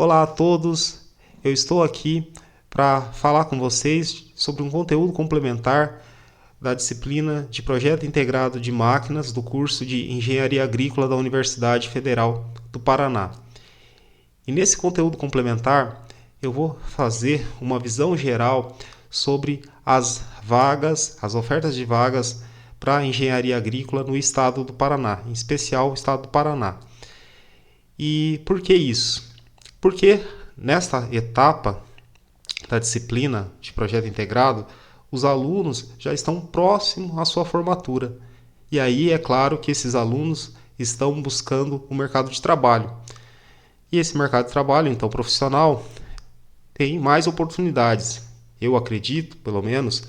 Olá a todos, eu estou aqui para falar com vocês sobre um conteúdo complementar da disciplina de Projeto Integrado de Máquinas do curso de Engenharia Agrícola da Universidade Federal do Paraná. E nesse conteúdo complementar eu vou fazer uma visão geral sobre as ofertas de vagas para engenharia agrícola no estado do Paraná, em especial o estado do Paraná. E por que isso? Porque nesta etapa da disciplina de projeto integrado, os alunos já estão próximos à sua formatura. E aí é claro que esses alunos estão buscando o mercado de trabalho. E esse mercado de trabalho, então profissional, tem mais oportunidades. Eu acredito, pelo menos,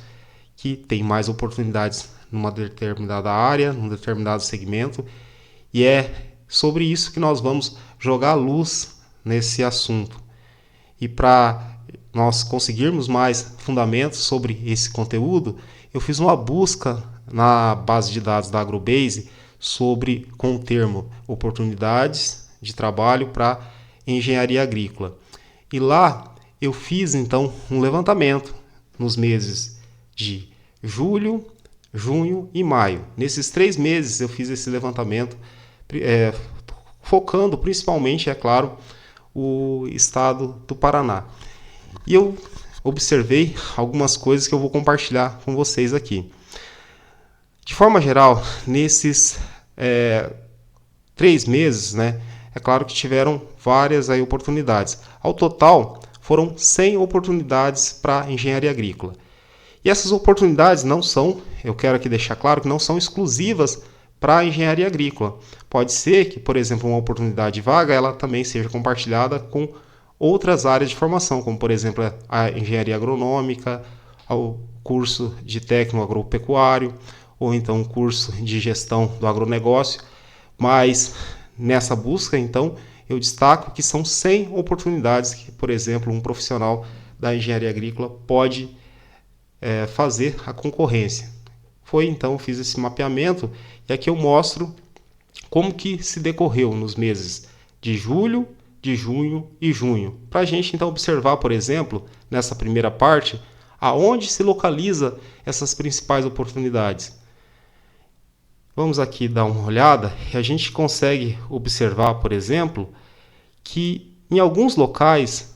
que tem mais oportunidades numa determinada área, num determinado segmento, e é sobre isso que nós vamos jogar luz nesse assunto. E para nós conseguirmos mais fundamentos sobre esse conteúdo, eu fiz uma busca na base de dados da Agrobase com o termo oportunidades de trabalho para engenharia agrícola. E lá eu fiz então um levantamento nos meses de julho, junho e maio. Nesses 3 meses eu fiz esse levantamento, focando principalmente, é claro, o estado do Paraná. E eu observei algumas coisas que eu vou compartilhar com vocês aqui. De forma geral, nesses 3 meses, é claro que tiveram várias oportunidades. Ao total, foram 100 oportunidades para engenharia agrícola. E essas oportunidades não são, eu quero aqui deixar claro, que não são exclusivas para a engenharia agrícola. Pode ser que, por exemplo, uma oportunidade de vaga ela também seja compartilhada com outras áreas de formação, como, por exemplo, a engenharia agronômica, o curso de técnico agropecuário, ou então o curso de gestão do agronegócio. Mas nessa busca, então, eu destaco que são 100 oportunidades que, por exemplo, um profissional da engenharia agrícola pode fazer a concorrência. Então, eu fiz esse mapeamento e aqui eu mostro como que se decorreu nos meses de julho, de junho e junho. Para a gente, então, observar, por exemplo, nessa primeira parte, aonde se localiza essas principais oportunidades. Vamos aqui dar uma olhada e a gente consegue observar, por exemplo, que em alguns locais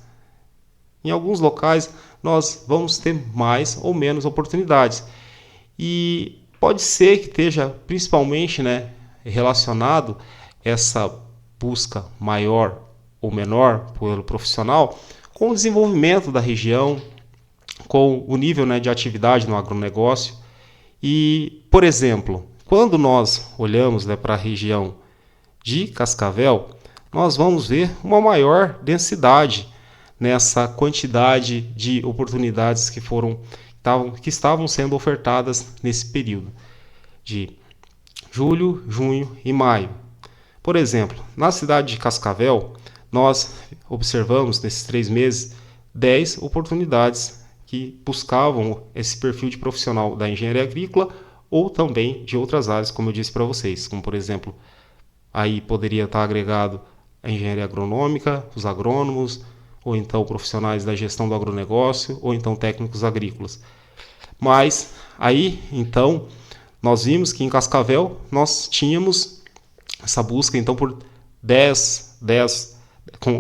nós vamos ter mais ou menos oportunidades. E pode ser que esteja principalmente relacionado essa busca maior ou menor pelo profissional com o desenvolvimento da região, com o nível de atividade no agronegócio. E, por exemplo, quando nós olhamos para a região de Cascavel, nós vamos ver uma maior densidade nessa quantidade de oportunidades que estavam sendo ofertadas nesse período de julho, junho e maio. Por exemplo, na cidade de Cascavel, nós observamos nesses 3 meses 10 oportunidades que buscavam esse perfil de profissional da engenharia agrícola ou também de outras áreas, como eu disse para vocês, como por exemplo, aí poderia estar agregado a engenharia agronômica, os agrônomos, ou então profissionais da gestão do agronegócio, ou então técnicos agrícolas. Mas aí, então, nós vimos que em Cascavel nós tínhamos essa busca então por 10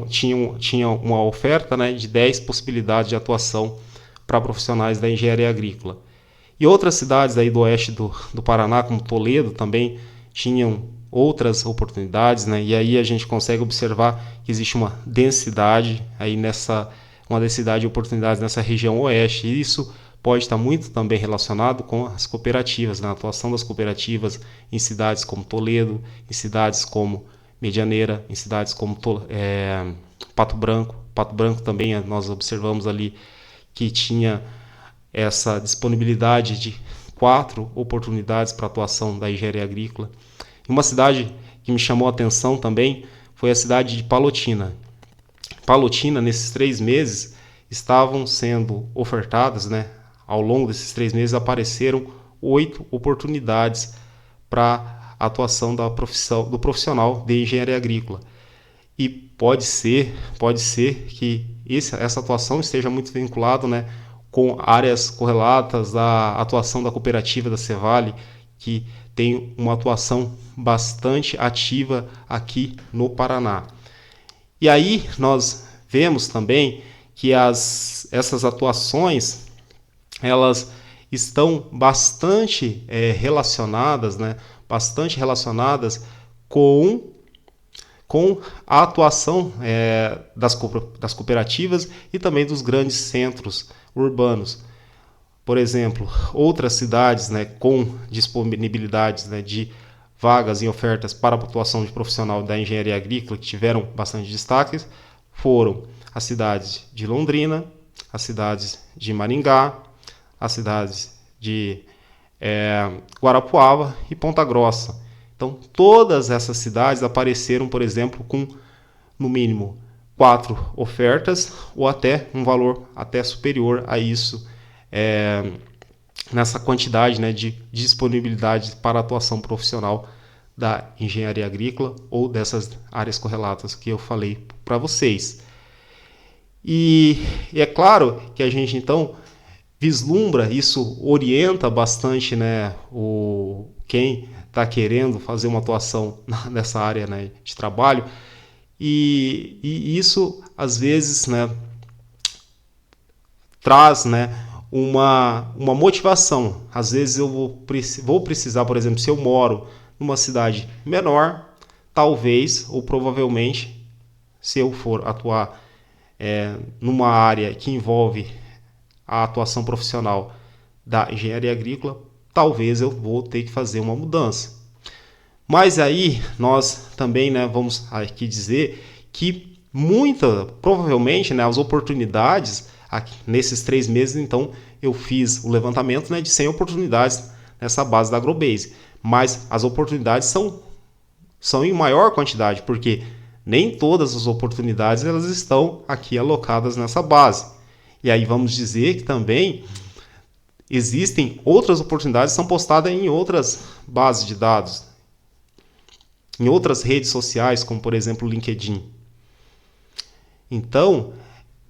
tinha uma oferta de 10 possibilidades de atuação para profissionais da engenharia agrícola. E outras cidades aí do oeste do Paraná, como Toledo, também tinham outras oportunidades, e aí a gente consegue observar que existe uma densidade uma densidade de oportunidades nessa região oeste, e isso pode estar muito também relacionado com as cooperativas, a atuação das cooperativas em cidades como Toledo, em cidades como Medianeira, em cidades como Pato Branco. Pato Branco também nós observamos ali que tinha essa disponibilidade de 4 oportunidades para atuação da engenharia agrícola. Uma cidade que me chamou a atenção também foi a cidade de Palotina. Palotina, nesses 3 meses, estavam sendo ofertadas, ao longo desses 3 meses apareceram 8 oportunidades para a atuação do profissional de engenharia agrícola. E pode ser que essa atuação esteja muito vinculada, né, com áreas correlatas da atuação da cooperativa da Cevale, que tem uma atuação bastante ativa aqui no Paraná. E aí nós vemos também que essas atuações, elas estão bastante relacionadas, né, bastante relacionadas com a atuação das cooperativas e também dos grandes centros urbanos. Por exemplo, outras cidades, né, com disponibilidades, né, de vagas e ofertas para a atuação de profissional da engenharia agrícola que tiveram bastante destaques foram as cidades de Londrina, as cidades de Maringá, as cidades de Guarapuava e Ponta Grossa. Então, todas essas cidades apareceram, por exemplo, com no mínimo 4 ofertas ou até um valor até superior a isso, nessa quantidade, né, de disponibilidade para atuação profissional da engenharia agrícola ou dessas áreas correlatas que eu falei para vocês. E é claro que a gente então vislumbra, isso orienta bastante, né, quem está querendo fazer uma atuação nessa área, né, de trabalho, e isso às vezes, né, traz, né, uma motivação. Às vezes eu vou precisar, por exemplo, se eu moro numa cidade menor, talvez ou provavelmente, se eu for atuar numa área que envolve a atuação profissional da engenharia agrícola, talvez eu vou ter que fazer uma mudança. Mas aí nós também, né, vamos aqui dizer que provavelmente, né, as oportunidades aqui, nesses 3 meses, então eu fiz o levantamento, né, de 100 oportunidades nessa base da Agrobase, mas as oportunidades são em maior quantidade, porque nem todas as oportunidades elas estão aqui alocadas nessa base. E aí vamos dizer que também existem outras oportunidades que são postadas em outras bases de dados, em outras redes sociais, como por exemplo o LinkedIn. Então,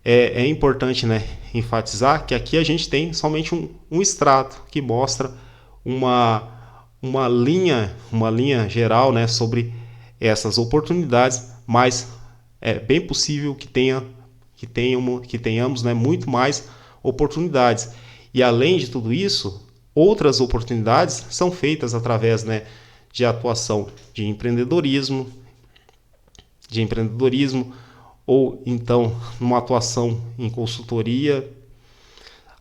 é importante, né, enfatizar que aqui a gente tem somente um extrato que mostra uma linha geral, né, sobre essas oportunidades, mas é bem possível que tenhamos, né, muito mais oportunidades. E além de tudo isso, outras oportunidades são feitas através, né, de atuação de empreendedorismo, ou então numa atuação em consultoria,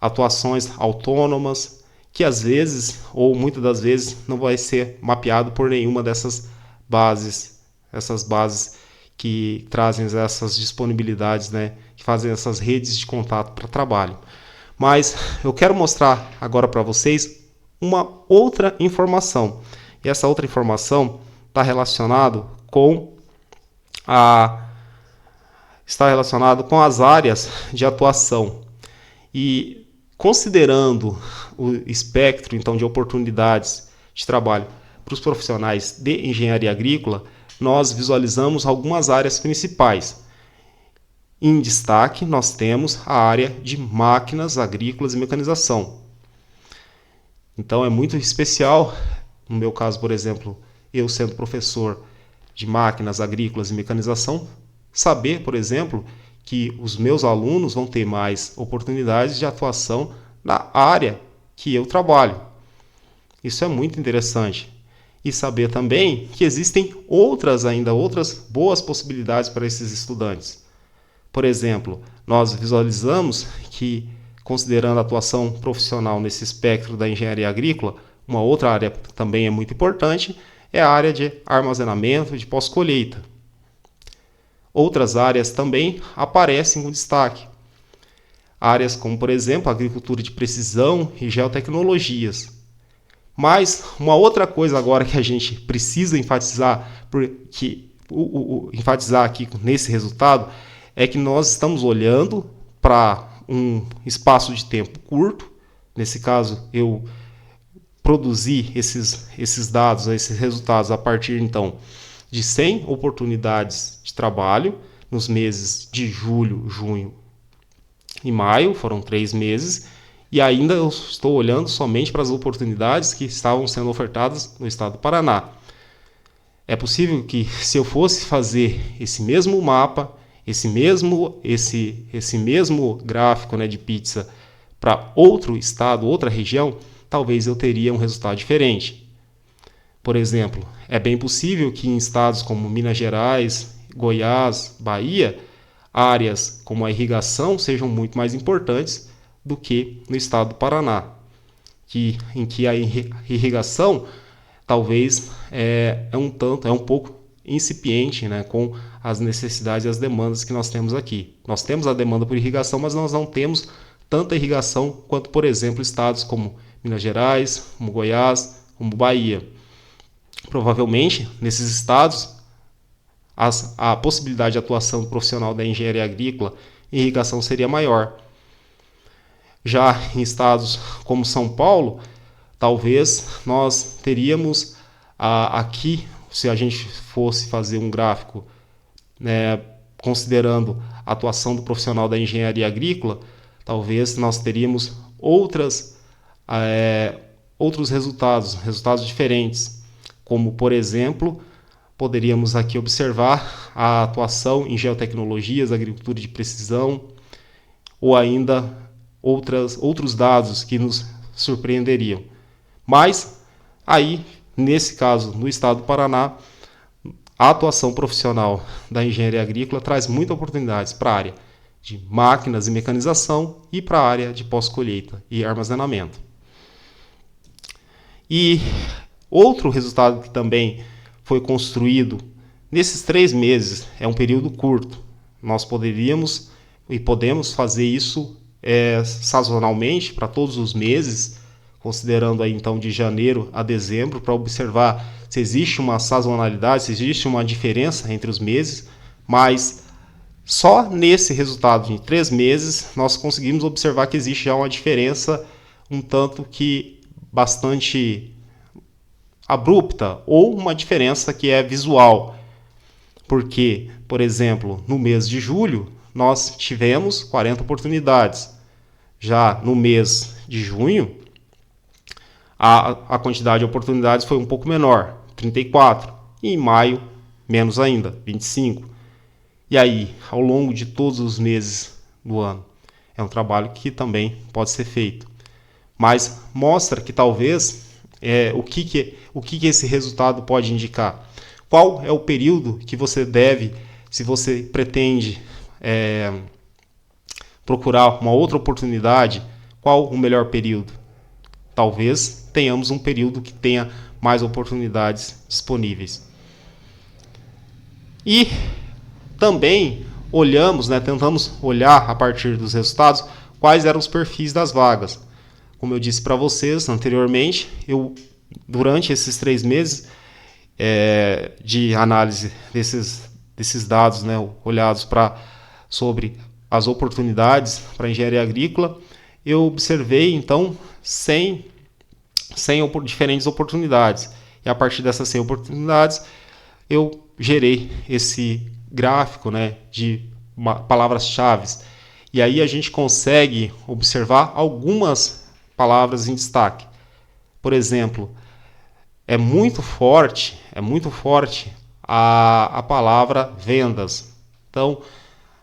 atuações autônomas, que às vezes, ou muitas das vezes, não vai ser mapeado por nenhuma dessas bases, essas bases que trazem essas disponibilidades, né, que fazem essas redes de contato para trabalho. Mas eu quero mostrar agora para vocês uma outra informação. E essa outra informação está relacionada com as áreas de atuação. E considerando o espectro então de oportunidades de trabalho para os profissionais de engenharia agrícola, nós visualizamos algumas áreas principais. Em destaque, nós temos a área de máquinas agrícolas e mecanização. Então é muito especial, no meu caso, por exemplo, eu sendo professor de máquinas agrícolas e mecanização, saber, por exemplo, que os meus alunos vão ter mais oportunidades de atuação na área que eu trabalho. Isso é muito interessante. E saber também que existem outras boas possibilidades para esses estudantes. Por exemplo, nós visualizamos que, considerando a atuação profissional nesse espectro da engenharia agrícola, uma outra área que também é muito importante é a área de armazenamento de pós-colheita. Outras áreas também aparecem com destaque. Áreas como, por exemplo, agricultura de precisão e geotecnologias. Mas uma outra coisa agora que a gente precisa enfatizar aqui nesse resultado é que nós estamos olhando para um espaço de tempo curto. Nesse caso, eu produzi esses dados, esses resultados a partir então de 100 oportunidades de trabalho nos meses de julho, junho e maio, foram 3 meses, e ainda eu estou olhando somente para as oportunidades que estavam sendo ofertadas no estado do Paraná. É possível que, se eu fosse fazer esse mesmo mapa, esse mesmo gráfico, né, de pizza para outro estado, outra região, talvez eu teria um resultado diferente. Por exemplo, é bem possível que em estados como Minas Gerais, Goiás, Bahia, áreas como a irrigação sejam muito mais importantes do que no estado do Paraná, em que a irrigação talvez é um pouco incipiente, né, com as necessidades e as demandas que nós temos aqui. Nós temos a demanda por irrigação, mas nós não temos tanta irrigação quanto, por exemplo, estados como Minas Gerais, como Goiás, como Bahia. Provavelmente, nesses estados, a possibilidade de atuação do profissional da engenharia agrícola em irrigação seria maior. Já em estados como São Paulo, talvez nós teríamos aqui, se a gente fosse fazer um gráfico, né, considerando a atuação do profissional da engenharia agrícola, talvez nós teríamos outros resultados diferentes, como, por exemplo, poderíamos aqui observar a atuação em geotecnologias, agricultura de precisão, ou ainda outros dados que nos surpreenderiam. Mas, aí, nesse caso, no estado do Paraná, a atuação profissional da engenharia agrícola traz muitas oportunidades para a área de máquinas e mecanização e para a área de pós-colheita e armazenamento. E outro resultado que também foi construído nesses 3 meses, é um período curto. Nós poderíamos e podemos fazer isso sazonalmente para todos os meses, considerando aí então de janeiro a dezembro, para observar se existe uma sazonalidade, se existe uma diferença entre os meses, mas só nesse resultado de 3 meses nós conseguimos observar que existe já uma diferença um tanto que bastante abrupta, ou uma diferença que é visual. Porque, por exemplo, no mês de julho nós tivemos 40 oportunidades. Já no mês de junho, a quantidade de oportunidades foi um pouco menor, 34. E em maio, menos ainda, 25. E aí, ao longo de todos os meses do ano, é um trabalho que também pode ser feito. Mas mostra que talvez o que esse resultado pode indicar. Qual é o período que você deve, se você pretende procurar uma outra oportunidade, qual o melhor período? Talvez tenhamos um período que tenha mais oportunidades disponíveis. E também tentamos olhar a partir dos resultados quais eram os perfis das vagas. Como eu disse para vocês anteriormente, durante esses 3 meses de análise desses dados, né, olhados sobre as oportunidades para a engenharia agrícola, eu observei então 100 diferentes oportunidades. E a partir dessas 100 oportunidades, eu gerei esse gráfico, né, de palavras-chave. E aí a gente consegue observar algumas palavras em destaque. Por exemplo, é muito forte a palavra vendas. Então,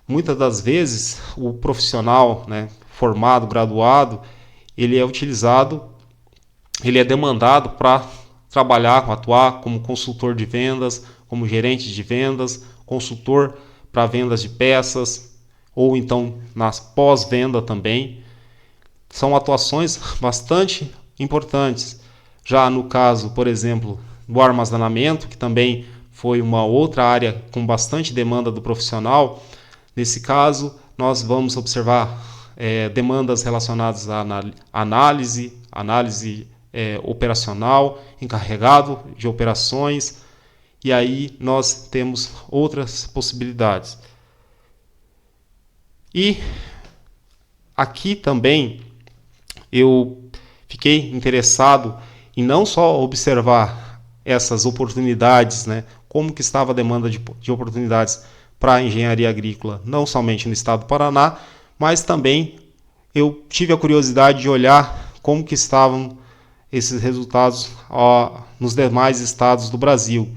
muitas das vezes, o profissional, né, formado, graduado, ele é demandado para atuar como consultor de vendas, como gerente de vendas, consultor para vendas de peças, ou então nas pós-venda também. São atuações bastante importantes. Já no caso, por exemplo, do armazenamento, que também foi uma outra área com bastante demanda do profissional, nesse caso nós vamos observar demandas relacionadas à análise operacional, encarregado de operações, e aí nós temos outras possibilidades. E aqui também eu fiquei interessado em não só observar essas oportunidades, né, como que estava a demanda de oportunidades para a engenharia agrícola, não somente no estado do Paraná, mas também eu tive a curiosidade de olhar como que estavam esses resultados nos demais estados do Brasil.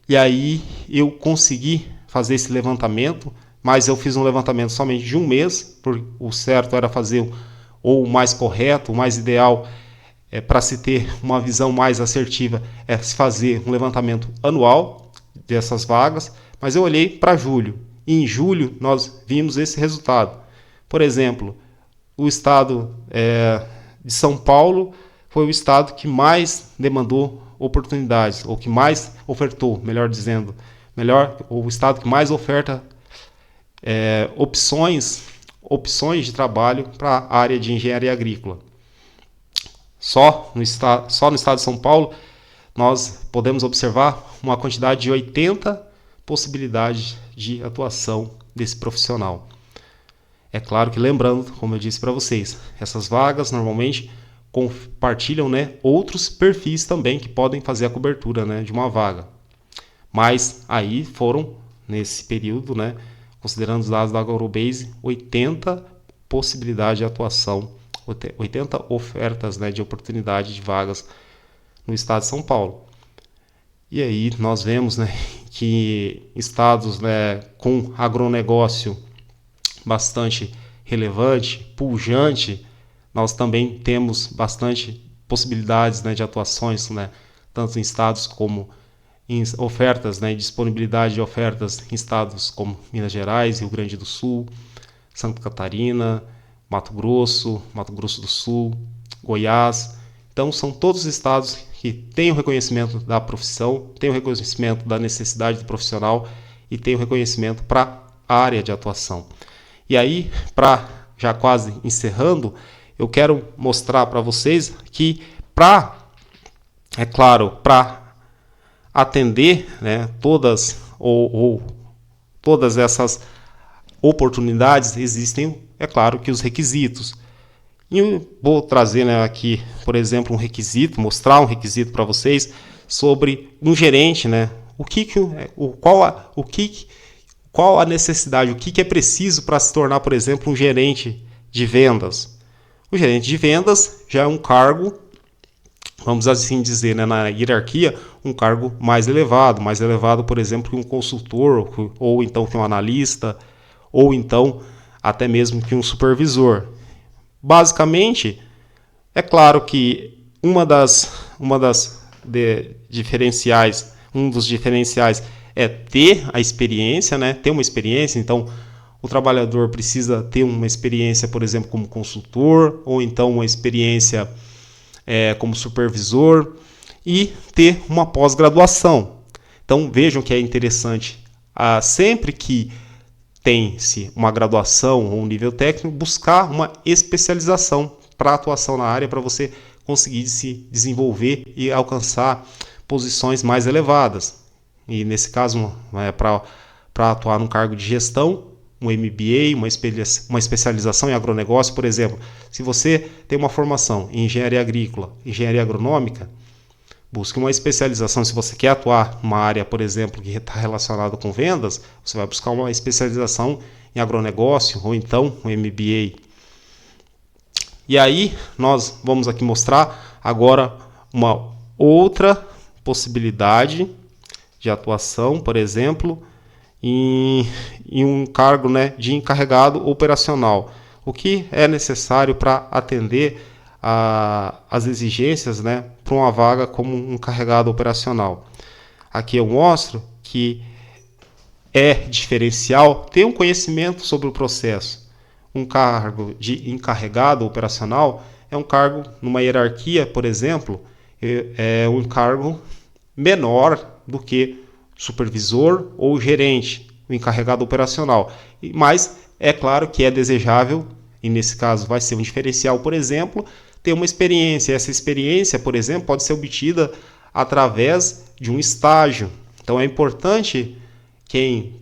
E aí eu consegui fazer esse levantamento, mas eu fiz um levantamento somente de um mês, porque o certo era fazer, ou o mais correto, o mais ideal, para se ter uma visão mais assertiva, é se fazer um levantamento anual dessas vagas, mas eu olhei para julho, e em julho nós vimos esse resultado. Por exemplo, o estado de São Paulo foi o estado que mais demandou oportunidades, ou que mais ofertou, melhor dizendo, o estado que mais oferta opções de trabalho para a área de engenharia agrícola. Só no estado de São Paulo, nós podemos observar uma quantidade de 80 possibilidades de atuação desse profissional. É claro que, lembrando, como eu disse para vocês, essas vagas normalmente compartilham, outros perfis também que podem fazer a cobertura, de uma vaga. Mas aí foram, nesse período, considerando os dados da Agrobase, 80 possibilidades de atuação, 80 ofertas de oportunidade de vagas no estado de São Paulo. E aí nós vemos que estados com agronegócio bastante relevante, pujante, nós também temos bastante possibilidades de atuações, tanto em estados como em ofertas, disponibilidade de ofertas em estados como Minas Gerais, Rio Grande do Sul, Santa Catarina, Mato Grosso do Sul, Goiás. Então são todos estados que têm o reconhecimento da profissão, têm o reconhecimento da necessidade do profissional e têm o reconhecimento para a área de atuação. E aí, já quase encerrando, eu quero mostrar para vocês que para atender todas essas oportunidades, existem, é claro, que os requisitos. E eu vou trazer aqui, por exemplo, mostrar um requisito para vocês sobre um gerente, qual a necessidade, o que é preciso para se tornar, por exemplo, um gerente de vendas. O gerente de vendas já é um cargo, vamos assim dizer, na hierarquia, um cargo mais elevado, por exemplo, que um consultor, ou então que um analista, ou então até mesmo que um supervisor. Basicamente, é claro que um dos diferenciais é ter a experiência, ter uma experiência. Então, o trabalhador precisa ter uma experiência, por exemplo, como consultor, ou então uma experiência como supervisor, e ter uma pós-graduação. Então, vejam que é interessante, sempre que tem-se uma graduação ou um nível técnico, buscar uma especialização para atuação na área, para você conseguir se desenvolver e alcançar posições mais elevadas. E nesse caso, para atuar num cargo de gestão, um MBA, uma especialização em agronegócio, por exemplo. Se você tem uma formação em engenharia agrícola, engenharia agronômica, busque uma especialização. Se você quer atuar numa área, por exemplo, que está relacionada com vendas, você vai buscar uma especialização em agronegócio ou então um MBA. E aí nós vamos aqui mostrar agora uma outra possibilidade de atuação, por exemplo, em um cargo de encarregado operacional. O que é necessário para atender as exigências para uma vaga como um encarregado operacional. Aqui eu mostro que é diferencial ter um conhecimento sobre o processo. Um cargo de encarregado operacional é um cargo numa hierarquia, por exemplo, é um cargo menor do que supervisor ou gerente, o encarregado operacional. Mas é claro que é desejável, e nesse caso vai ser um diferencial, por exemplo, ter uma experiência. Essa experiência, por exemplo, pode ser obtida através de um estágio. Então é importante quem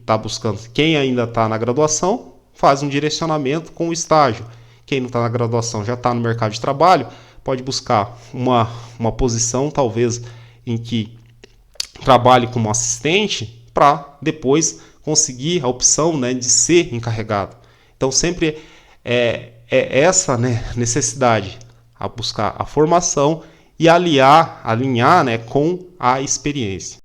ainda está na graduação, faz um direcionamento com o estágio. Quem não está na graduação, já está no mercado de trabalho, pode buscar uma posição talvez em que trabalhe como assistente para depois conseguir a opção, né, de ser encarregado. Então sempre é essa, né, necessidade a buscar a formação e alinhar, né, com a experiência.